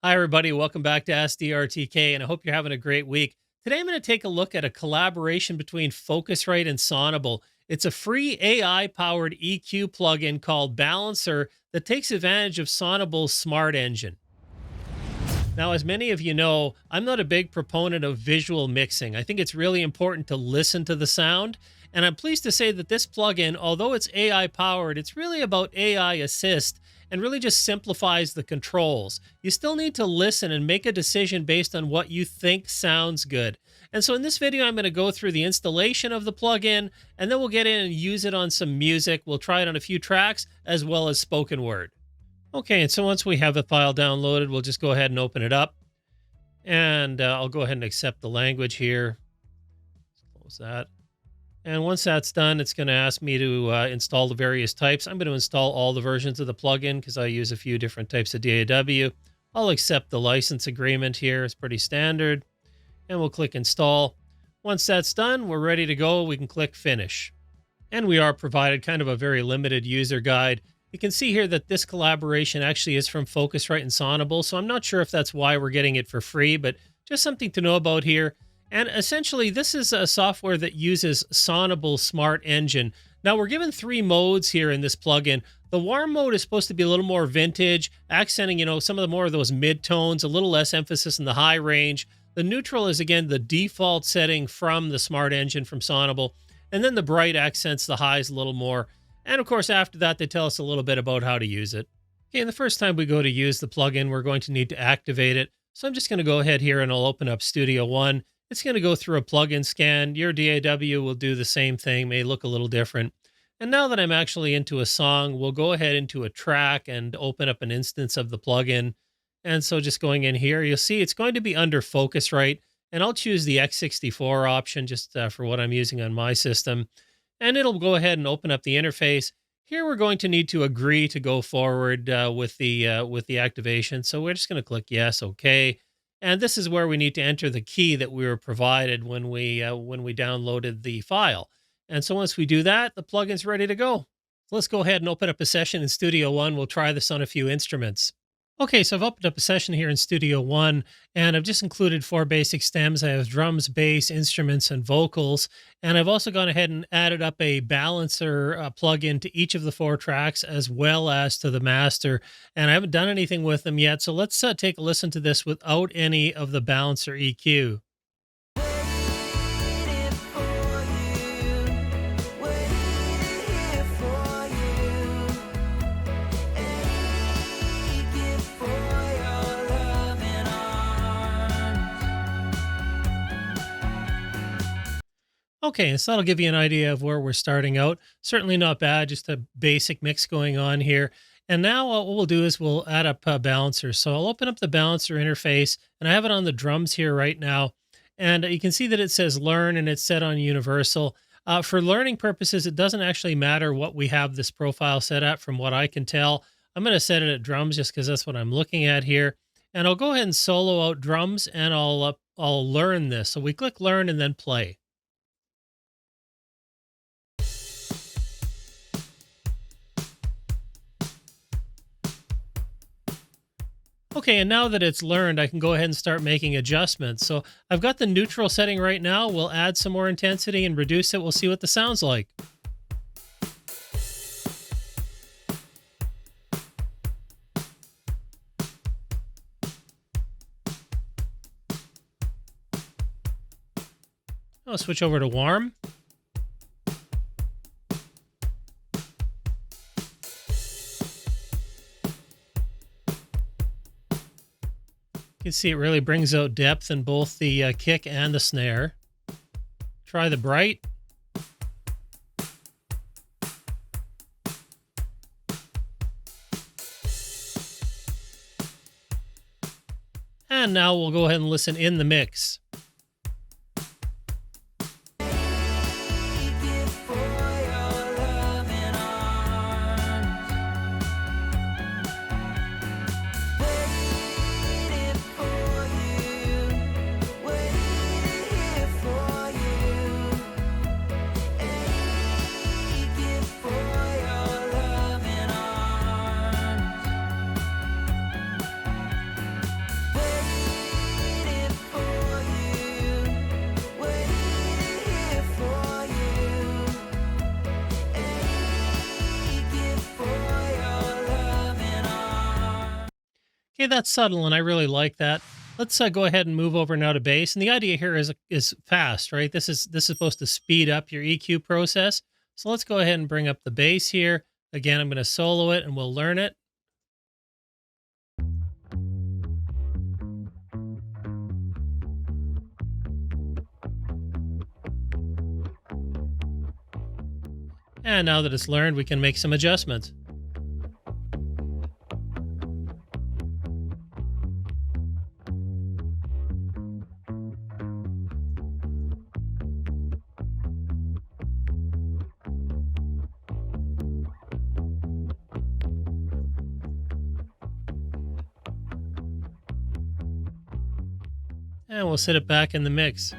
Hi, everybody. Welcome back to SDRTK, and I hope you're having a great week. Today, I'm going to take a look at a collaboration between Focusrite and Sonible. It's a free AI powered EQ plugin called Balancer that takes advantage of Sonible's smart engine. Now, as many of you know, I'm not a big proponent of visual mixing. I think it's really important to listen to the sound. And I'm pleased to say that this plugin, although it's AI powered, it's really about AI assist and really just simplifies the controls. You still need to listen and make a decision based on what you think sounds good. And so in this video, I'm going to go through the installation of the plugin, and then we'll get in and use it on some music. We'll try it on a few tracks as well as spoken word. Okay, and so once we have the file downloaded, we'll just go ahead and open it up. And I'll go ahead and accept the language here. Close that. And once that's done, it's going to ask me to install the various types. I'm going to install all the versions of the plugin because I use a few different types of DAW. I'll accept the license agreement here. It's pretty standard. And we'll click install. Once that's done, we're ready to go. We can click finish. And we are provided kind of a very limited user guide. You can see here that this collaboration actually is from Focusrite and Sonible, so I'm not sure if that's why we're getting it for free, but just something to know about here. And essentially, this is a software that uses Sonible's smart engine. Now, we're given 3 modes here in this plugin. The warm mode is supposed to be a little more vintage, accenting, some of the more of those mid-tones, a little less emphasis in the high range. The neutral is, again, the default setting from the smart engine from Sonible. And then the bright accents the highs a little more. And of course, after that, they tell us a little bit about how to use it. Okay, and the first time we go to use the plugin, we're going to need to activate it. So I'm just going to go ahead here and I'll open up Studio One. It's going to go through a plugin scan. Your DAW will do the same thing, may look a little different. And now that I'm actually into a song, we'll go ahead into a track and open up an instance of the plugin. And so just going in here, you'll see it's going to be under Focusrite. And I'll choose the X64 option just for what I'm using on my system. And it'll go ahead and open up the interface. Here we're going to need to agree to go forward with the activation. So we're just going to click yes, okay. And this is where we need to enter the key that we were provided when we downloaded the file. And so once we do that, the plugin's ready to go. So let's go ahead and open up a session in Studio One. We'll try this on a few instruments. Okay, so I've opened up a session here in Studio One, and I've just included 4 basic stems. I have drums, bass, instruments, and vocals. And I've also gone ahead and added up a balancer plugin to each of the 4 tracks, as well as to the master. And I haven't done anything with them yet, so let's take a listen to this without any of the balancer EQ. Okay, so that'll give you an idea of where we're starting out. Certainly not bad, just a basic mix going on here. And now what we'll do is we'll add up a balancer. So I'll open up the balancer interface, and I have it on the drums here right now. And you can see that it says learn, and it's set on universal. For learning purposes, it doesn't actually matter what we have this profile set at from what I can tell. I'm going to set it at drums just because that's what I'm looking at here. And I'll go ahead and solo out drums, and I'll learn this. So we click learn and then play. Okay, and now that it's learned, I can go ahead and start making adjustments. So I've got the neutral setting right now. We'll add some more intensity and reduce it. We'll see what the sound's like. I'll switch over to warm. You can see it really brings out depth in both the kick and the snare. Try the bright. And now we'll go ahead and listen in the mix. Okay, that's subtle, and I really like that. Let's go ahead and move over now to bass. And the idea here is fast, right? This is supposed to speed up your EQ process. So let's go ahead and bring up the bass here. Again, I'm going to solo it, and we'll learn it. And now that it's learned, we can make some adjustments. And we'll set it back in the mix.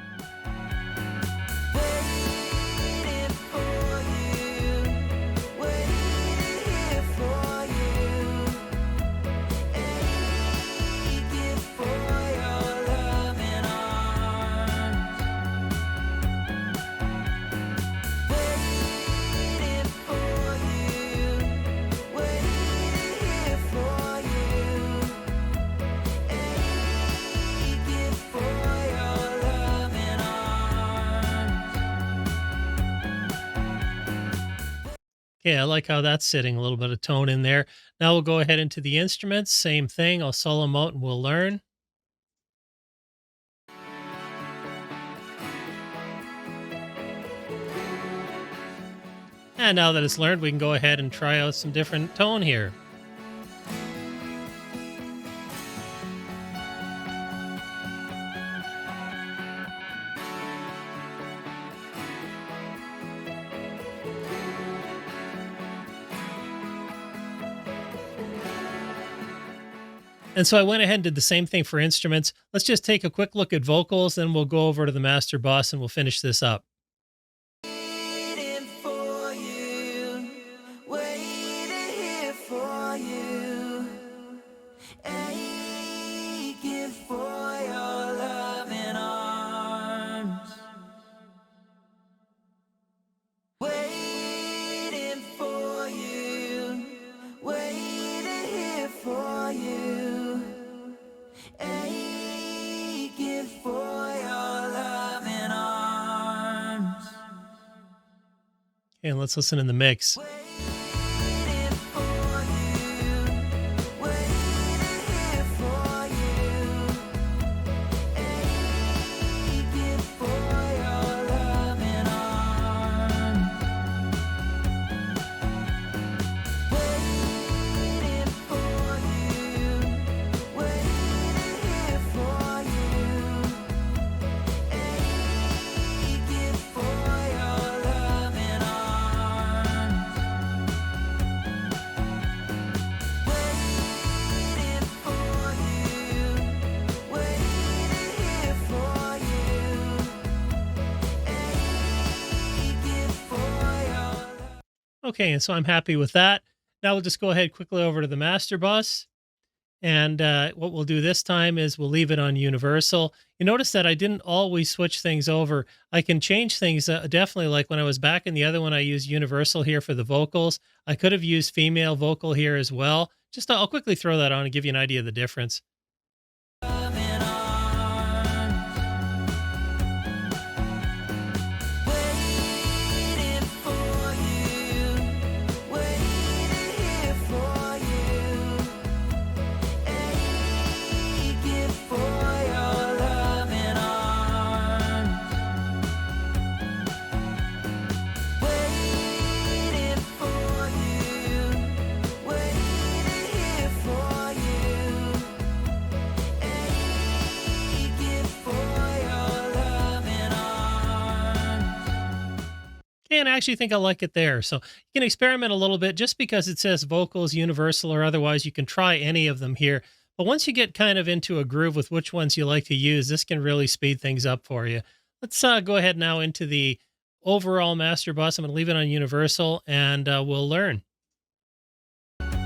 Okay, I like how that's sitting, a little bit of tone in there. Now we'll go ahead into the instruments. Same thing. I'll solo them out and we'll learn. And now that it's learned, we can go ahead and try out some different tone here. And so I went ahead and did the same thing for instruments. Let's just take a quick look at vocals, then we'll go over to the master bus and we'll finish this up. Waiting for you, waiting here for you, aching for your loving arms, waiting for you, waiting here for you, aching for your loving arms. Okay, and let's listen in the mix. Waiting for you, waiting here for you, aching for your loving arms, waiting for you, waiting here for you, aching for your loving arms, waiting for you, waiting here for you, aching for your. Okay, and so I'm happy with that. Now we'll just go ahead quickly over to the master bus. And what we'll do this time is we'll leave it on universal. You notice that I didn't always switch things over. I can change things definitely, like when I was back in the other one, I used universal here for the vocals. I could have used female vocal here as well. Just I'll quickly throw that on and give you an idea of the difference. Loving arms, waiting for you, waiting here for you, aching for your loving arms, waiting for you, waiting here for you, aching for your loving arms. Okay, and I actually think I like it there. So you can experiment a little bit. Just because it says vocals, universal, or otherwise, you can try any of them here. But once you get kind of into a groove with which ones you like to use, this can really speed things up for you. Let's go ahead now into the overall master bus. I'm going to leave it on universal, and we'll learn. Waiting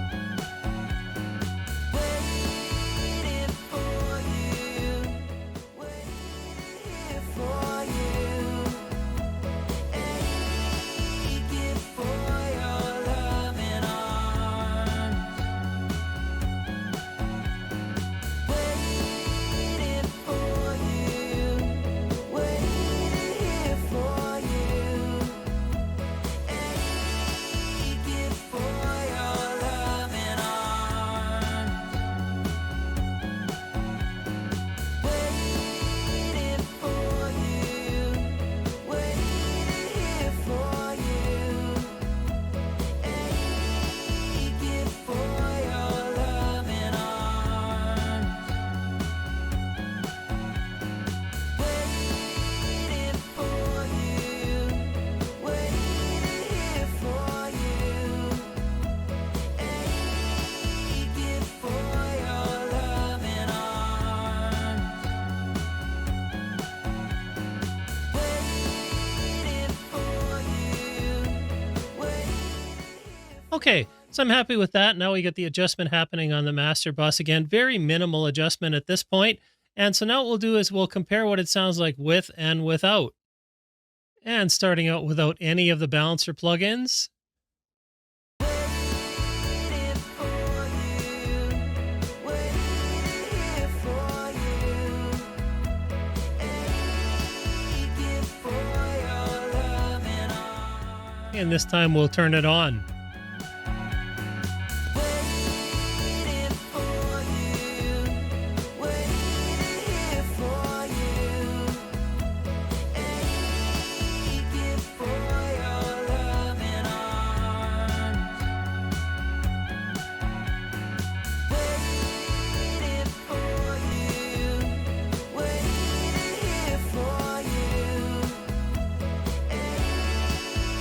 for you, waiting here for you, aching for your loving arms, Okay, so I'm happy with that. Now we get the adjustment happening on the master bus again. Very minimal adjustment at this point. And so now what we'll do is we'll compare what it sounds like with and without. And starting out without any of the balancer plugins. Waiting for you, waiting here for you, aching for your loving arms. And this time we'll turn it on. Waiting for you, waiting here for you, aching for your loving arms. Waiting for you, waiting here for you,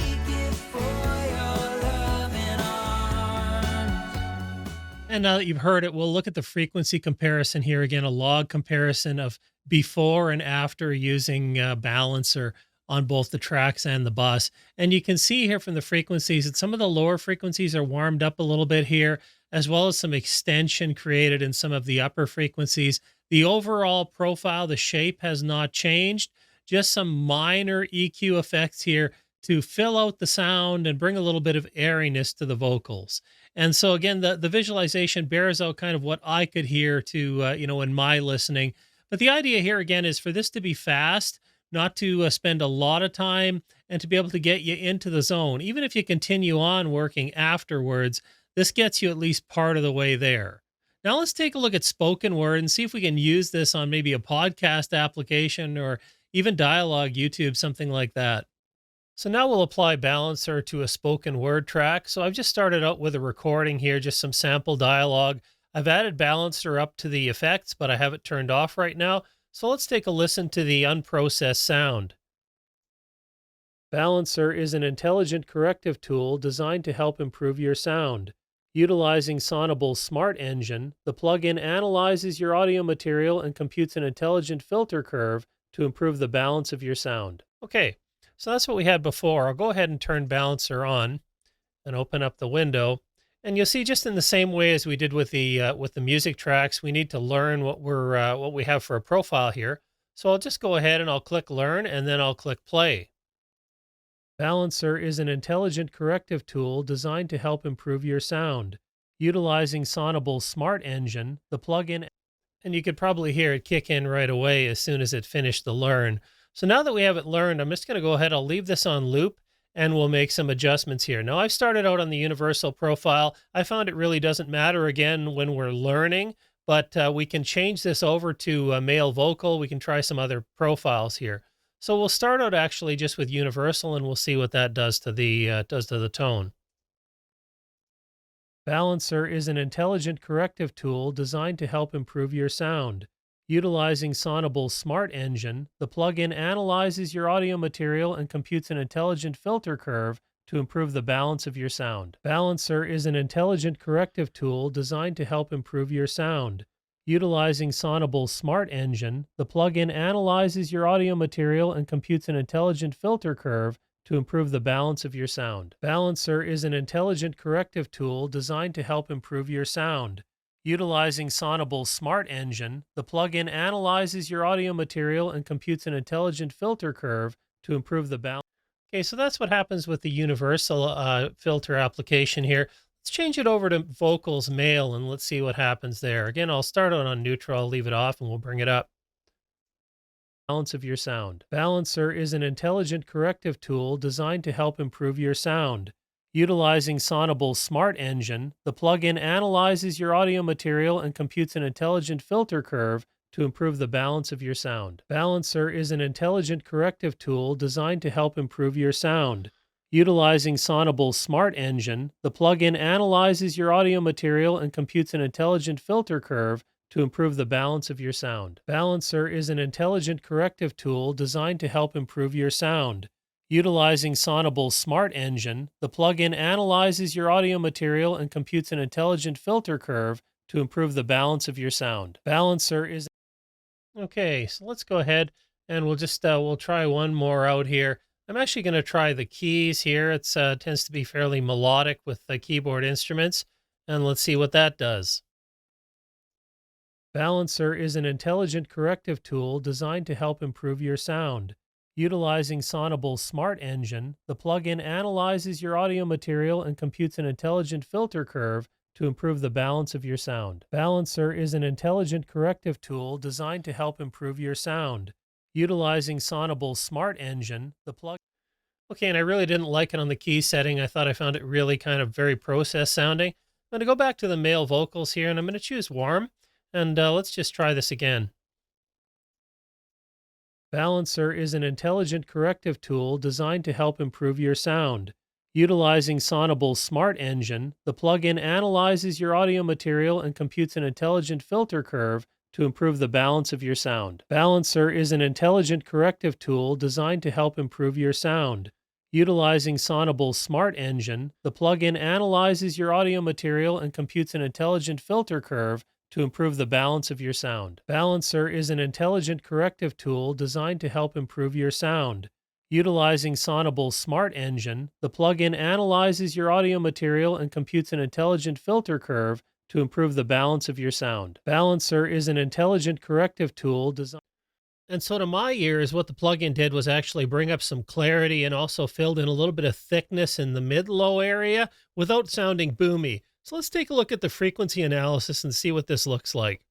aching for your loving arms. And now that you've heard it, we'll look at the frequency comparison here again, a log comparison of before and after using Balancer on both the tracks and the bus. And you can see here from the frequencies that some of the lower frequencies are warmed up a little bit here, as well as some extension created in some of the upper frequencies. The overall profile, the shape has not changed, just some minor EQ effects here to fill out the sound and bring a little bit of airiness to the vocals. And so again, the visualization bears out kind of what I could hear to in my listening. But the idea here again is for this to be fast, not to spend a lot of time, and to be able to get you into the zone. Even if you continue on working afterwards, this gets you at least part of the way there. Now let's take a look at spoken word and see if we can use this on maybe a podcast application or even dialogue YouTube, something like that. So now we'll apply Balancer to a spoken word track. So I've just started out with a recording here, just some sample dialogue. I've added Balancer up to the effects, but I have it turned off right now. So let's take a listen to the unprocessed sound. Balancer is an intelligent corrective tool designed to help improve your sound. Utilizing Sonible's Smart Engine, the plugin analyzes your audio material and computes an intelligent filter curve to improve the balance of your sound. Okay. So that's what we had before. I'll go ahead and turn Balancer on and open up the window. And you'll see just in the same way as we did with the music tracks, we need to learn what we have for a profile here. So I'll just go ahead and I'll click Learn, and then I'll click Play. Balancer is an intelligent corrective tool designed to help improve your sound. Utilizing Sonible's Smart Engine, the plugin, and you could probably hear it kick in right away as soon as it finished the learn. So now that we have it learned, I'm just going to go ahead. I'll leave this on loop and we'll make some adjustments here. Now I've started out on the universal profile. I found it really doesn't matter again when we're learning, but we can change this over to a male vocal. We can try some other profiles here. So we'll start out actually just with universal and we'll see what that does to the tone. Balancer is an intelligent corrective tool designed to help improve your sound. Utilizing Sonible's Smart Engine, the plugin analyzes your audio material and computes an intelligent filter curve to improve the balance of your sound. Balancer is an intelligent corrective tool designed to help improve your sound. Utilizing Sonible's Smart Engine, the plugin analyzes your audio material and computes an intelligent filter curve to improve the balance of your sound. Balancer is an intelligent corrective tool designed to help improve your sound. Utilizing Sonible's Smart Engine, the plugin analyzes your audio material and computes an intelligent filter curve to improve the balance. Okay, so that's what happens with the universal filter application here. Let's change it over to vocals male and let's see what happens there. Again, I'll start out on neutral, I'll leave it off, and we'll bring it up. Balance of your sound. Balancer is an intelligent corrective tool designed to help improve your sound. Utilizing Sonible's Smart Engine, the plugin analyzes your audio material and computes an intelligent filter curve to improve the balance of your sound. Balancer is an intelligent corrective tool designed to help improve your sound. Utilizing Sonible's Smart Engine, the plugin analyzes your audio material and computes an intelligent filter curve to improve the balance of your sound. Balancer is an intelligent corrective tool designed to help improve your sound. Utilizing Sonible's Smart Engine, the plugin analyzes your audio material and computes an intelligent filter curve to improve the balance of your sound. Balancer is... Okay, so let's go ahead and we'll try one more out here. I'm actually going to try the keys here. It tends to be fairly melodic with the keyboard instruments. And let's see what that does. Balancer is an intelligent corrective tool designed to help improve your sound. Utilizing Sonible's Smart Engine, the plugin analyzes your audio material and computes an intelligent filter curve to improve the balance of your sound. Balancer is an intelligent corrective tool designed to help improve your sound. Utilizing Sonible's Smart Engine, the plugin. Okay, and I really didn't like it on the key setting. I thought I found it really kind of very processed sounding. I'm going to go back to the male vocals here, and I'm going to choose warm. And let's just try this again. Balancer is an intelligent corrective tool designed to help improve your sound. Utilizing Sonible's Smart Engine, the plugin analyzes your audio material and computes an intelligent filter curve to improve the balance of your sound. Balancer is an intelligent corrective tool designed to help improve your sound. Utilizing Sonible's Smart Engine, the plugin analyzes your audio material and computes an intelligent filter curve to improve the balance of your sound. Balancer is an intelligent corrective tool designed to help improve your sound. Utilizing Sonible's Smart Engine, the plugin analyzes your audio material and computes an intelligent filter curve to improve the balance of your sound. Balancer is an intelligent corrective tool designed. And so to my ears, what the plugin did was actually bring up some clarity and also filled in a little bit of thickness in the mid-low area without sounding boomy. So let's take a look at the frequency analysis and see what this looks like.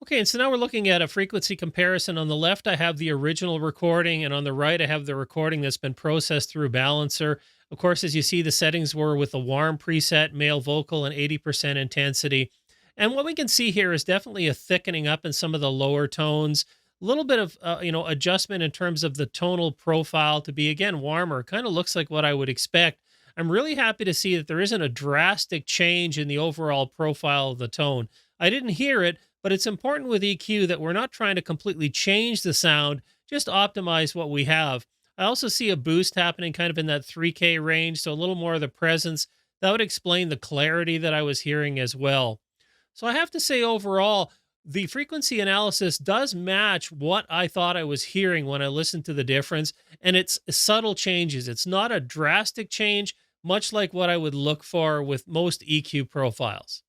Okay, and so now we're looking at a frequency comparison. On the left, I have the original recording, and on the right, I have the recording that's been processed through Balancer. Of course, as you see, the settings were with the warm preset, male vocal, and 80% intensity. And what we can see here is definitely a thickening up in some of the lower tones. A little bit of adjustment in terms of the tonal profile to be, again, warmer. Kind of looks like what I would expect. I'm really happy to see that there isn't a drastic change in the overall profile of the tone. I didn't hear it, but it's important with EQ that we're not trying to completely change the sound, just optimize what we have. I also see a boost happening kind of in that 3K range, so a little more of the presence. That would explain the clarity that I was hearing as well. So I have to say overall, the frequency analysis does match what I thought I was hearing when I listened to the difference, and it's subtle changes. It's not a drastic change, much like what I would look for with most EQ profiles.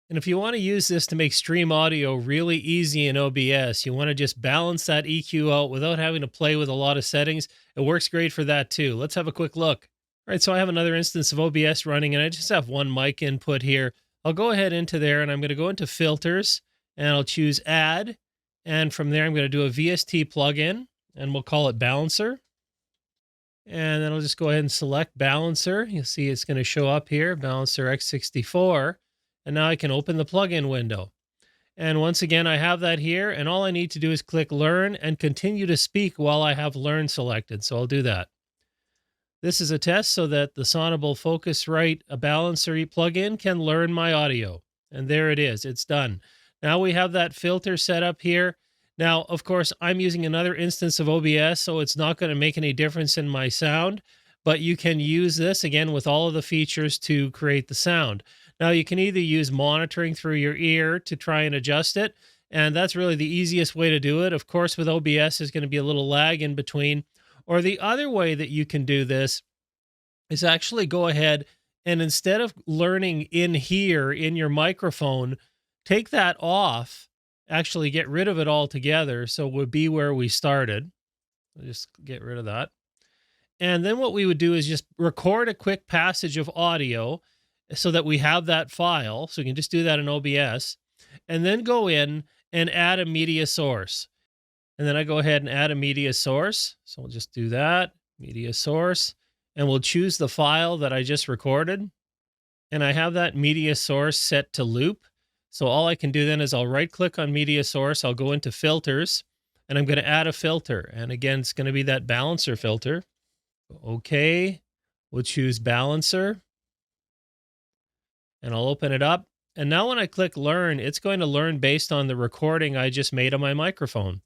And if you want to use this to make stream audio really easy in OBS, you want to just balance that EQ out without having to play with a lot of settings. It works great for that too. Let's have a quick look. All right, so I have another instance of OBS running, and I just have one mic input here. I'll go ahead into there, and I'm going to go into Filters, and I'll choose Add. And from there, I'm going to do a VST plugin, and we'll call it Balancer. And then I'll just go ahead and select Balancer. You'll see it's going to show up here, Balancer X64. And now I can open the plugin window. And once again, I have that here. And all I need to do is click Learn and continue to speak while I have Learn selected. So I'll do that. This is a test so that the Sonible Focusrite Balancer plugin can learn my audio. And there it is. It's done. Now we have that filter set up here. Now, of course, I'm using another instance of OBS, so it's not going to make any difference in my sound, but you can use this, again, with all of the features to create the sound. Now, you can either use monitoring through your ear to try and adjust it, and that's really the easiest way to do it. Of course, with OBS, there's going to be a little lag in between. Or the other way that you can do this is actually go ahead and instead of learning in here in your microphone, take that off. Actually get rid of it altogether, so we'll be where we started. I'll just get rid of that. And then what we would do is just record a quick passage of audio so that we have that file. So we can just do that in OBS. And then go in and add a media source. And then I go ahead and add a media source. So we'll just do that, media source. And we'll choose the file that I just recorded. And I have that media source set to loop. So all I can do then is I'll right click on media source. I'll go into filters and I'm going to add a filter. And again, it's going to be that balancer filter. Okay. We'll choose balancer and I'll open it up. And now when I click learn, it's going to learn based on the recording I just made on my microphone.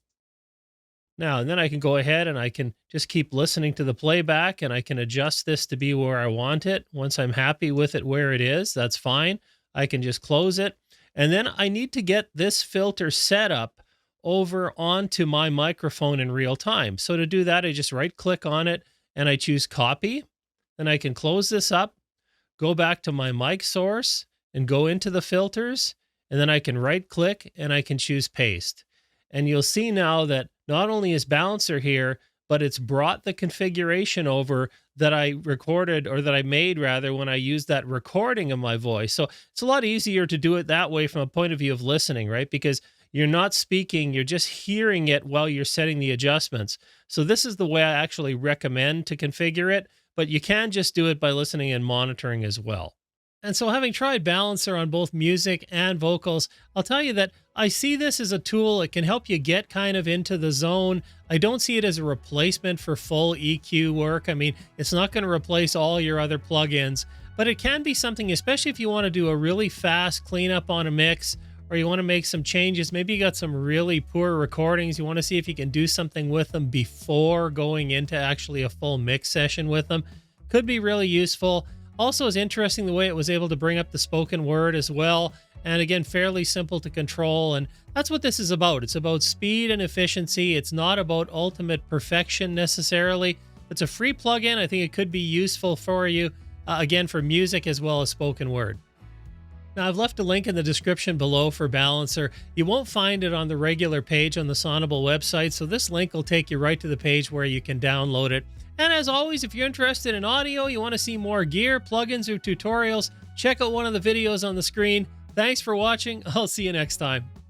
Now, and then I can go ahead and I can just keep listening to the playback and I can adjust this to be where I want it. Once I'm happy with it where it is, that's fine. I can just close it. And then I need to get this filter set up over onto my microphone in real time. So to do that, I just right click on it and I choose copy. Then I can close this up, go back to my mic source and go into the filters. And then I can right click and I can choose paste. And you'll see now that not only is Balancer here, but it's brought the configuration over that I recorded, or that I made rather, when I used that recording of my voice. So it's a lot easier to do it that way from a point of view of listening, right? Because you're not speaking, you're just hearing it while you're setting the adjustments. So this is the way I actually recommend to configure it, but you can just do it by listening and monitoring as well. And so, having tried Balancer on both music and vocals, I'll tell you that I see this as a tool. It can help you get kind of into the zone. I don't see it as a replacement for full EQ work. I mean, it's not going to replace all your other plugins, but it can be something, especially if you want to do a really fast cleanup on a mix, or you want to make some changes. Maybe you got some really poor recordings. You want to see if you can do something with them before going into actually a full mix session with them. Could be really useful. Also, is interesting the way it was able to bring up the spoken word as well. And again, fairly simple to control. And that's what this is about. It's about speed and efficiency. It's not about ultimate perfection necessarily. It's a free plugin. I think it could be useful for you, again, for music as well as spoken word. Now, I've left a link in the description below for Balancer. You won't find it on the regular page on the Sonible website, so this link will take you right to the page where you can download it. And as always, if you're interested in audio, you want to see more gear, plugins, or tutorials, check out one of the videos on the screen. Thanks for watching. I'll see you next time.